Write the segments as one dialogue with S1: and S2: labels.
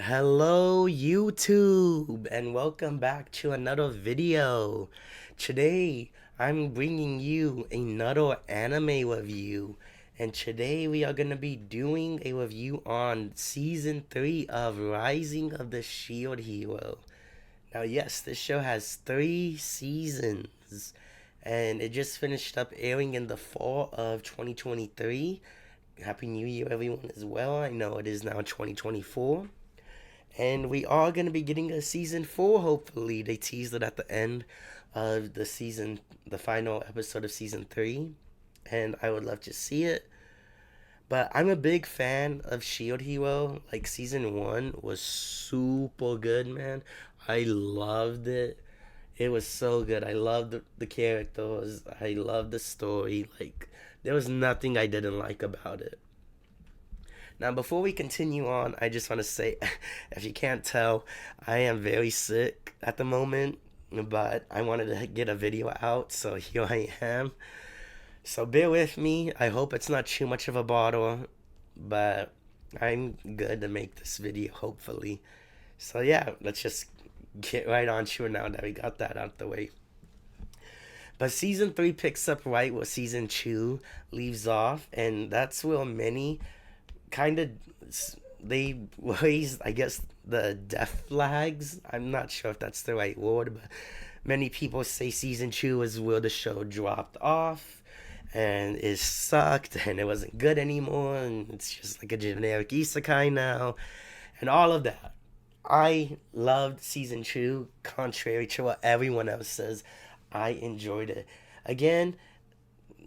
S1: Hello YouTube and welcome back to another video. Today I'm bringing you another anime review, and today we are going to be doing a review on season 3 of Rising of the Shield Hero. Now yes, this show has 3 seasons and it just finished up airing in the fall of 2023. Happy New Year everyone as well. I know it is now 2024. And we are going to be getting a season 4, hopefully. They teased it at the end of the season, the final episode of season 3. And I would love to see it. But I'm a big fan of Shield Hero. Like, season 1 was super good, man. I loved it. It was so good. I loved the characters. I loved the story. Like, there was nothing I didn't like about it. Now, before we continue on, I just want to say, if you can't tell, I am very sick at the moment, but I wanted to get a video out, so here I am. So bear with me. I hope it's not too much of a bother, but I'm good to make this video, hopefully. So yeah, let's just get right on to it now that we got that out the way. But season 3 picks up right where season 2 leaves off, and that's where many kind of they raised, I guess, the death flags. I'm not sure if that's the right word, but many people say season 2 is where the show dropped off and it sucked and it wasn't good anymore and it's just like a generic isekai now and all of that. I loved season 2, contrary to what everyone else says. I enjoyed it. Again,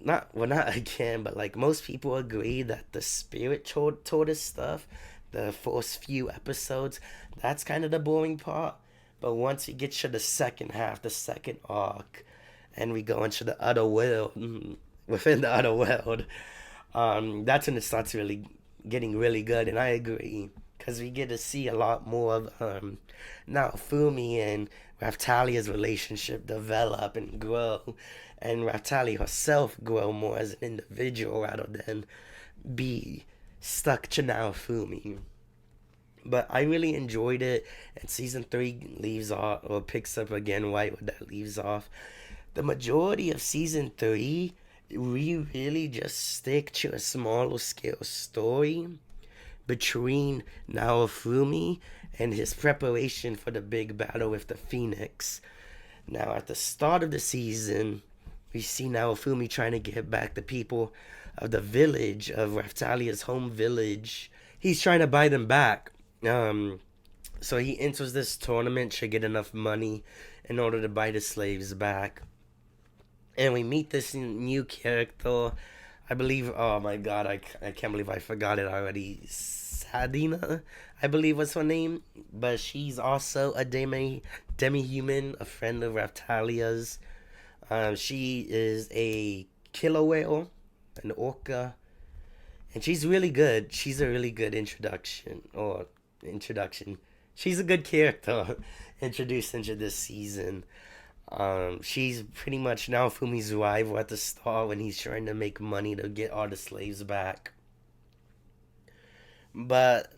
S1: not again, but like most people agree that the spirit tortoise stuff, the first few episodes, that's kind of the boring part. But once you get to the second half, the second arc, and we go into the other world, within the other world, that's when it starts really getting really good. And I agree because we get to see a lot more of now Fumi and Raftalia's relationship develop and grow, and Raftalia herself grow more as an individual rather than be stuck to Naofumi. But I really enjoyed it, and season 3 leaves off or picks up again right where that leaves off. The majority of season 3, we really just stick to a smaller scale story between Naofumi and his preparation for the big battle with the Phoenix. Now, at the start of the season, we see Naofumi trying to get back the people of the village, of Raftalia's home village. He's trying to buy them back. So he enters this tournament to get enough money in order to buy the slaves back. And we meet this new character. I believe, oh my god, I can't believe I forgot it already. Sadina, I believe was her name. But she's also a demi-human, a friend of Raftalia's. She is a killer whale, an orca, and she's really good. She's a really good introduction. She's a good character introduced into this season. She's pretty much now Fumi's rival at the start when he's trying to make money to get all the slaves back. But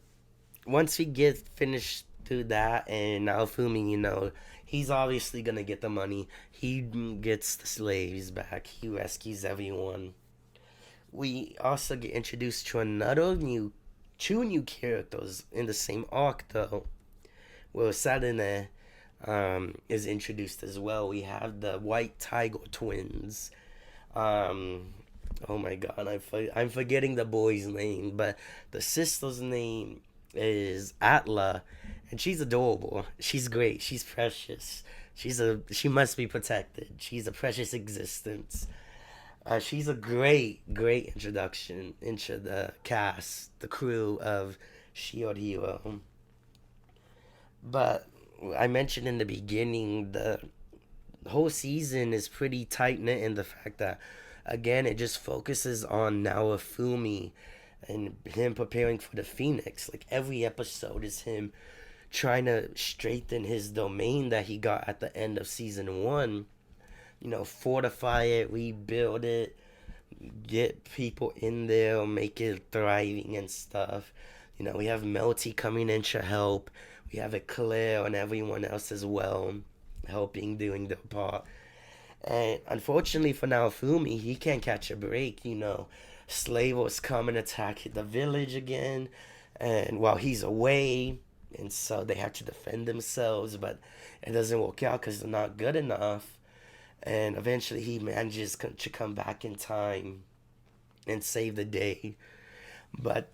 S1: once we get finished through that, and now Fumi, he's obviously gonna get the money. He gets the slaves back. He rescues everyone. We also get introduced to two new characters in the same arc, though. Where Sadine is introduced as well. We have the White Tiger twins. Um, oh my god, I'm forgetting the boy's name, but the sister's name is Atla, and she's adorable. She's great. She's precious. She must be protected. She's a precious existence. She's a great introduction into the cast, the crew of Shield Hero. But I mentioned in the beginning, the whole season is pretty tight knit in the fact that, again, it just focuses on Naofumi and him preparing for the Phoenix. Like, every episode is him trying to strengthen his domain that he got at the end of season 1. Fortify it, rebuild it, get people in there, make it thriving and stuff. You know, we have Melty coming in to help. We have Eclair and everyone else as well helping, doing their part. And unfortunately for Naofumi, he can't catch a break, you know. Slavos come and attack the village again, and while he's away, and so they have to defend themselves, but it doesn't work out because they're not good enough. And eventually he manages to come back in time and save the day. But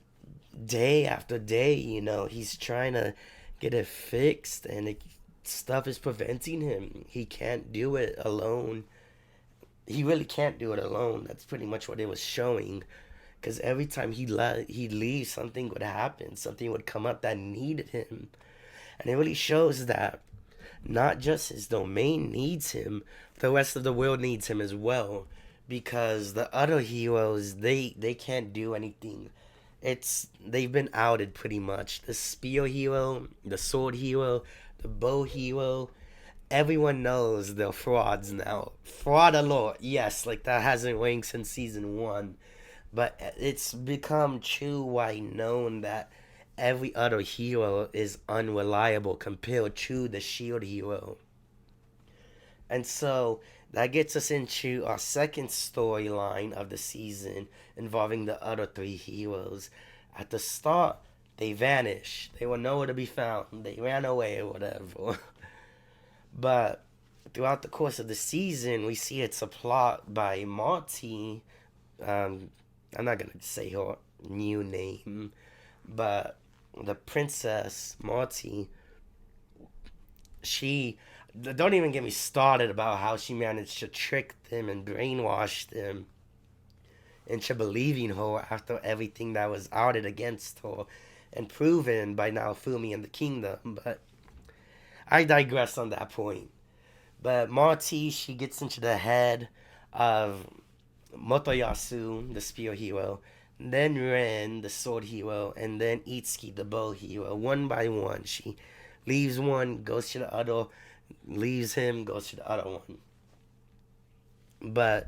S1: day after day, you know, he's trying to get it fixed, and stuff is preventing him. He can't do it alone. He really can't do it alone. That's pretty much what it was showing. Because every time he'd leave, something would happen. Something would come up that needed him. And it really shows that not just his domain needs him, the rest of the world needs him as well. Because the other heroes, they can't do anything. They've been outed pretty much. The spear hero, the sword hero, the bow hero, everyone knows they're frauds now. Fraud alert, yes, like that hasn't ranked since season one. But it's become too wide known that every other hero is unreliable compared to the shield hero. And so that gets us into our second storyline of the season involving the other three heroes. At the start, they vanish. They were nowhere to be found. They ran away or whatever. But throughout the course of the season, we see it's a plot by Marty. I'm not going to say her new name, but the princess, Marty, she don't even get me started about how she managed to trick them and brainwash them into believing her after everything that was outed against her and proven by Naofumi and the kingdom. But I digress on that point. But Marty, she gets into the head of Motoyasu, the spear hero, then Ren, the sword hero, and then Itsuki, the bow hero. One by one, she leaves one, goes to the other, leaves him, goes to the other one. But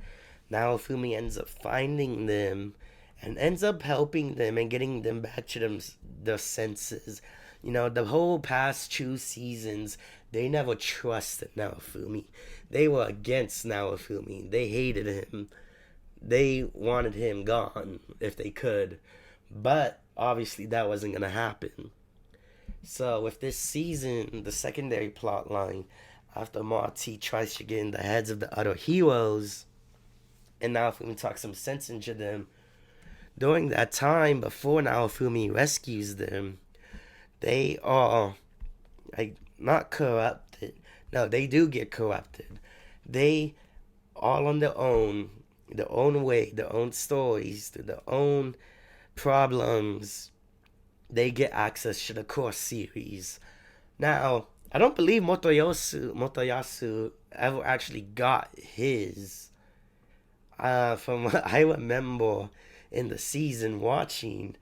S1: Naofumi ends up finding them and ends up helping them and getting them back to their senses. You know, the whole past two seasons, they never trusted Naofumi. They were against Naofumi. They hated him. They wanted him gone if they could. But obviously that wasn't going to happen. So with this season, the secondary plot line, after Marty tries to get in the heads of the other heroes, and Naofumi talks some sense into them, during that time, before Naofumi rescues them, they are like not corrupted. No, they do get corrupted. They all on their own way, their own stories, through their own problems, they get access to the core series. Now, I don't believe Motoyasu ever actually got his. From what I remember in the season watching,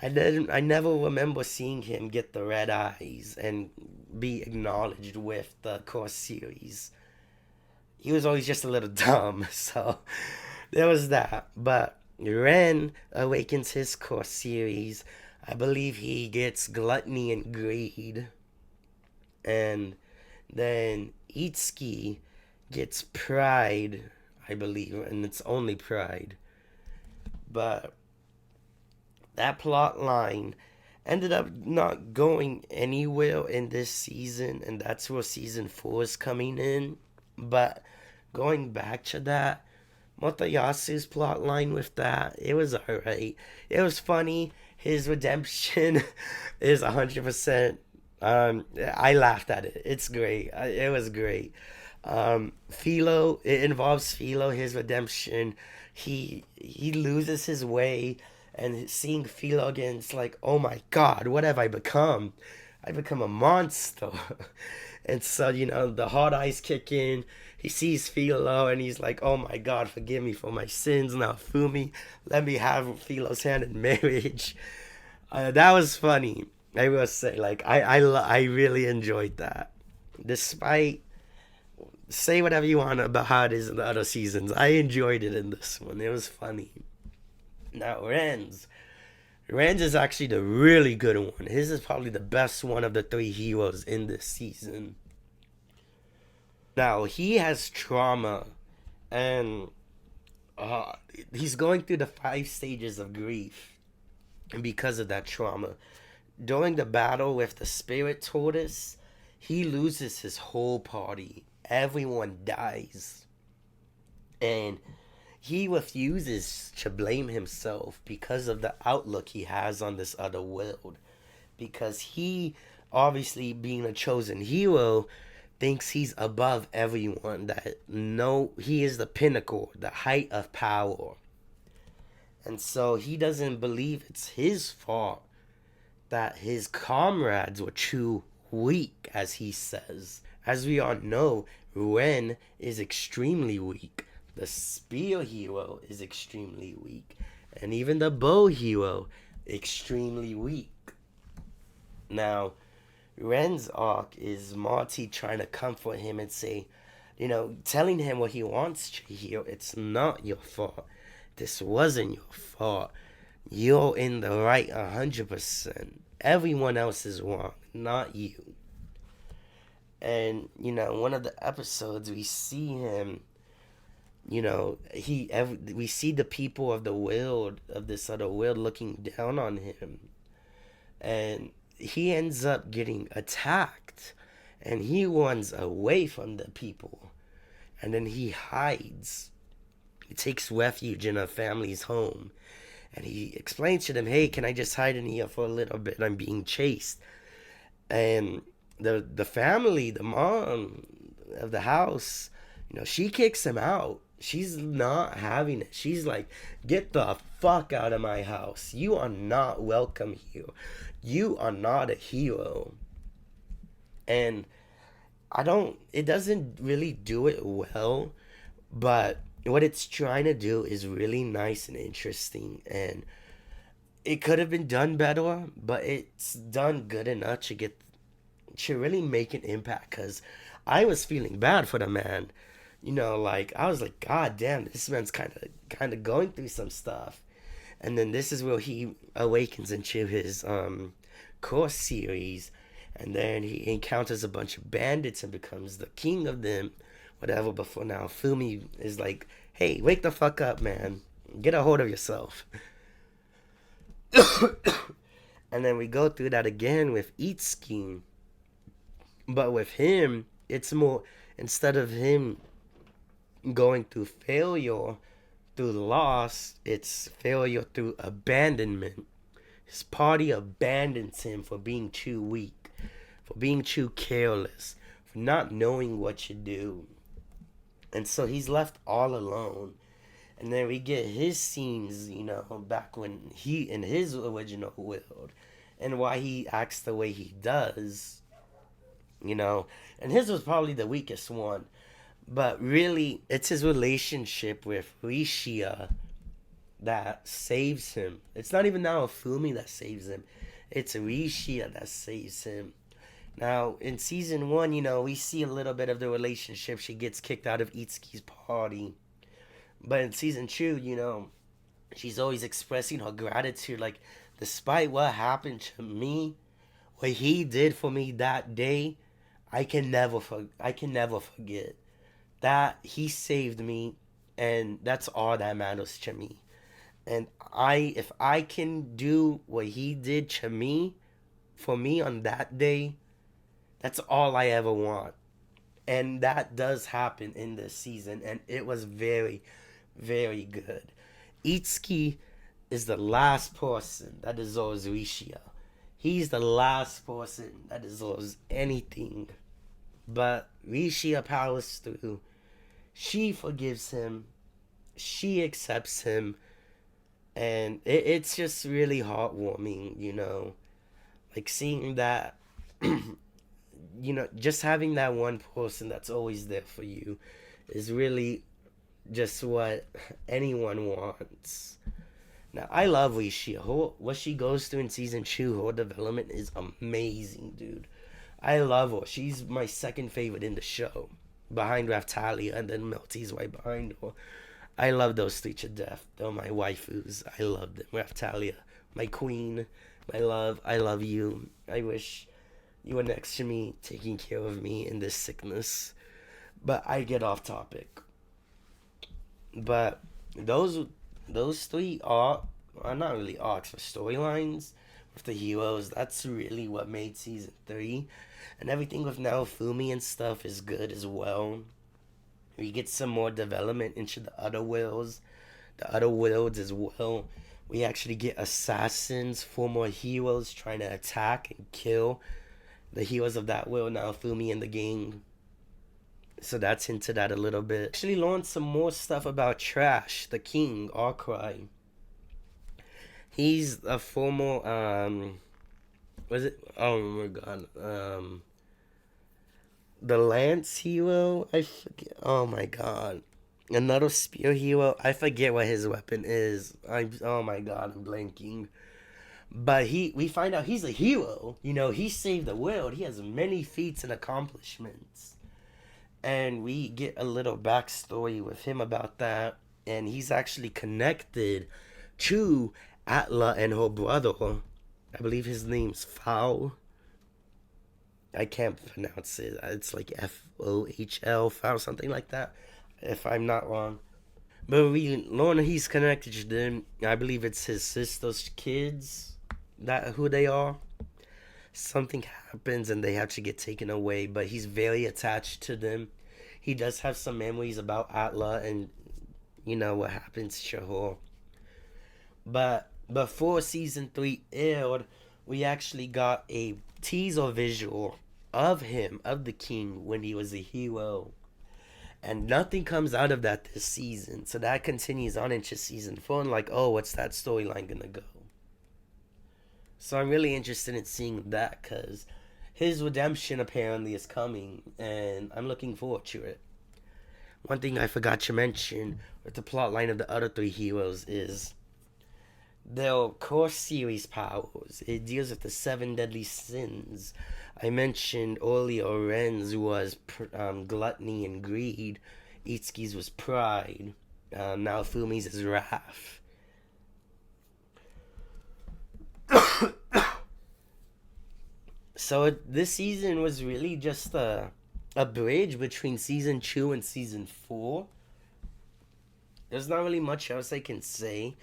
S1: I never remember seeing him get the red eyes and be acknowledged with the core series. He was always just a little dumb, so there was that. But Ren awakens his core series. I believe he gets gluttony and greed. And then Itsuki gets pride, I believe, and it's only pride. But that plot line ended up not going anywhere in this season, and that's where season 4 is coming in. But going back to that, Motoyasu's plot line with that, it was alright. It was funny. His redemption is 100%. I laughed at it. It's great. It was great. Philo, it involves Philo, his redemption. He loses his way, and seeing Philo again, it's like, oh my god, what have I become? I become a monster. And so, you know, the hard eyes kick in. He sees Philo and he's like, oh my god, forgive me for my sins. Now, Fumi, let me have Philo's hand in marriage. That was funny. I will say, like, I really enjoyed that. Despite, say whatever you want about how it is in the other seasons, I enjoyed it in this one. It was funny. Now, Rand is actually the really good one. His is probably the best one of the three heroes in this season. Now, he has trauma, and uh, he's going through the 5 stages of grief. And because of that trauma, during the battle with the spirit tortoise, he loses his whole party. Everyone dies. And he refuses to blame himself because of the outlook he has on this other world. Because he, obviously being a chosen hero, thinks he's above everyone. That no, he is the pinnacle, the height of power. And so he doesn't believe it's his fault that his comrades were too weak, as he says. As we all know, Ren is extremely weak. The spear hero is extremely weak. And even the bow hero, extremely weak. Now, Ren's arc is Marty trying to comfort him and say, telling him what he wants to hear. It's not your fault. This wasn't your fault. You're in the right 100%. Everyone else is wrong, not you. And, one of the episodes we see him, we see the people of the world, of this other world, looking down on him. And he ends up getting attacked. And he runs away from the people. And then he hides. He takes refuge in a family's home. And he explains to them, hey, can I just hide in here for a little bit? I'm being chased. And the family, the mom of the house, she kicks him out. She's not having it. She's like, get the fuck out of my house. You are not welcome here. You are not a hero. And it doesn't really do it well, but what it's trying to do is really nice and interesting, and it could have been done better, but it's done good enough to really make an impact. Because I was feeling bad for the man, I was like, god damn, this man's kind of going through some stuff. And then this is where he awakens into his course series, and then he encounters a bunch of bandits and becomes the king of them, whatever. But for now, Fumi is like, hey, wake the fuck up, man. Get a hold of yourself. And then we go through that again with Itsuki. But with him, it's more, instead of him going through failure through loss, it's failure through abandonment. His party abandons him for being too weak, for being too careless, for not knowing what to do. And so he's left all alone. And then we get his scenes, back when he, in his original world, and why he acts the way he does, And his was probably the weakest one. But really, it's his relationship with Rishia that saves him. It's not even now Fumi that saves him. It's Rishia that saves him. Now, in season 1, we see a little bit of the relationship. She gets kicked out of Itsuki's party. But in season 2, she's always expressing her gratitude. Like, despite what happened to me, what he did for me that day, I can never forget. That he saved me, and that's all that matters to me. And if I can do what he did to me, for me on that day, that's all I ever want. And that does happen in this season, and it was very, very good. Itsuki is the last person that deserves Rishia. He's the last person that deserves anything. But Rishia powers through. She forgives him. She accepts him. And it's just really heartwarming, Like seeing that, just having that one person that's always there for you is really just what anyone wants. Now, I love Rishia. What she goes through in season 2, her development is amazing, dude. I love her. She's my second favorite in the show, behind Raftalia, and then Melty's right behind her. I love those three to death. They're my waifus. I love them. Raftalia, my queen, my love. I love you. I wish you were next to me, taking care of me in this sickness. But I get off topic. But those those three are not really arcs, but storylines with the heroes. That's really what made season three, and everything with Naofumi and stuff is good as well. We get some more development into the other worlds as well. We actually get assassins, four more heroes trying to attack and kill the heroes of that world, Naofumi and the gang. So that's into that a little bit. Actually learned some more stuff about Trash, the king, Arcry. He's a former was it, oh my god, the Lance hero? I forget, oh my god. Another spear hero. I forget what his weapon is. Oh my god, I'm blanking. But we find out he's a hero. You know, he saved the world. He has many feats and accomplishments. And we get a little backstory with him about that. And he's actually connected to Atla and her brother. I believe his name's Fowl. I can't pronounce it. It's like Fohl, Fowl, something like that, if I'm not wrong. But we learn he's connected to them. I believe it's his sister's kids, that who they are. Something happens and they have to get taken away, but he's very attached to them. He does have some memories about Atla and you know what happens to her. But before season three aired, we actually got a teaser visual of him, of the king, when he was a hero. And nothing comes out of that this season. So that continues on into season four. And like, oh, what's that storyline gonna go? So I'm really interested in seeing that because his redemption apparently is coming. And I'm looking forward to it. One thing I forgot to mention with the plot line of the other three heroes is their core series powers. It deals with the seven deadly sins. I mentioned earlier Ren's was gluttony and greed. Itsuki's was pride. Naofumi's is wrath. So this season was really just a bridge between season 2 and season 4. There's not really much else I can say.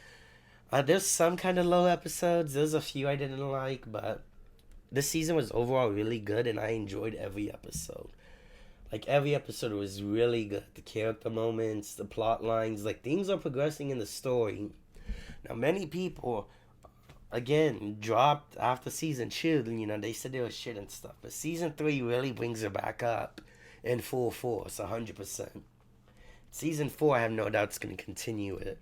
S1: There's some kind of low episodes. There's a few I didn't like, but this season was overall really good, and I enjoyed every episode. Like, every episode was really good. The character moments, the plot lines, like, things are progressing in the story. Now, many people, again, dropped after season 2. You know, they said they was shit and stuff. But season 3 really brings her back up in full force, 100%. Season 4, I have no doubt it's going to continue it.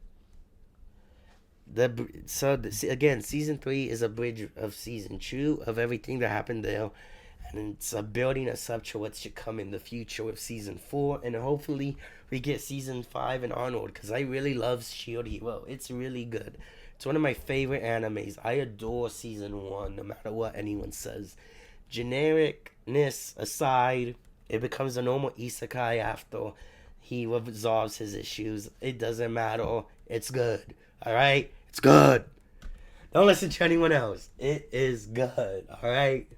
S1: Again, season 3 is a bridge of season 2 of everything that happened there, and it's building us up to what should come in the future with season 4, and hopefully we get season 5 and onward, because I really love Shield Hero. It's really good. It's one of my favorite animes. I adore season 1, no matter what anyone says. Genericness aside, it becomes a normal isekai after he resolves his issues. It doesn't matter. It's good. Alright? It's good. Don't listen to anyone else. It is good. Alright?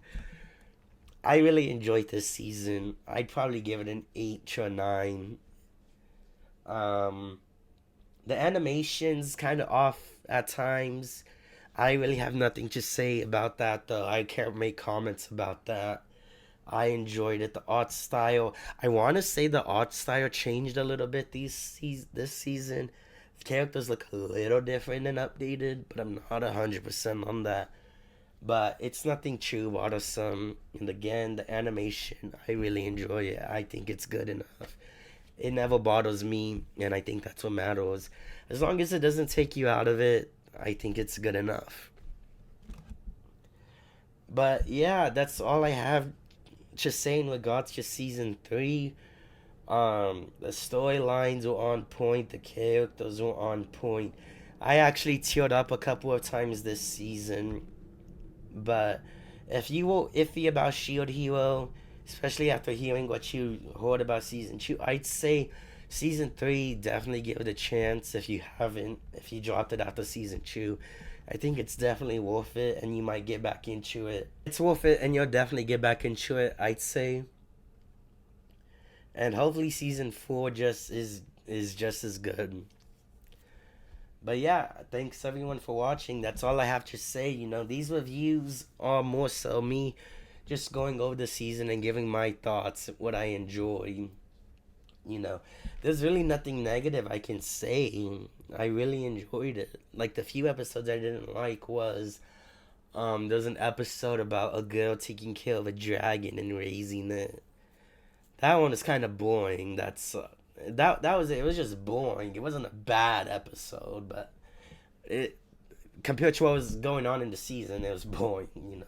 S1: I really enjoyed this season. I'd probably give it an 8 to a 9. The animation's kind of off at times. I really have nothing to say about that, though. I can't make comments about that. I enjoyed it. The art style. I want to say the art style changed a little bit this season. The characters look a little different and updated, but I'm not 100% on that. But it's nothing too bothersome. And again, the animation, I really enjoy it. I think it's good enough. It never bothers me, and I think that's what matters. As long as it doesn't take you out of it, I think it's good enough. But yeah, that's all I have to say in regards to season 3. The storylines were on point. The characters were on point. I actually teared up a couple of times this season. But if you were iffy about Shield Hero, especially after hearing what you heard about season 2, I'd say season 3, definitely give it a chance if you haven't, if you dropped it after season 2. I think it's definitely worth it, and you might get back into it. It's worth it, and you'll definitely get back into it, I'd say. And hopefully season 4 is just as good. But yeah, thanks everyone for watching. That's all I have to say. These reviews are more so me just going over the season and giving my thoughts, what I enjoy. You know, there's really nothing negative I can say. I really enjoyed it. Like the few episodes I didn't like was there's an episode about a girl taking care of a dragon and raising it. That one is kind of boring. That was it. It was just boring. It wasn't a bad episode, but it compared to what was going on in the season, it was boring.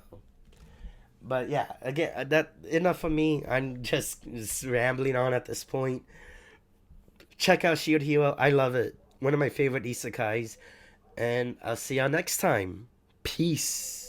S1: But yeah, again, that enough for me. I'm just rambling on at this point. Check out Shield Hero. I love it. One of my favorite isekais. And I'll see y'all next time. Peace.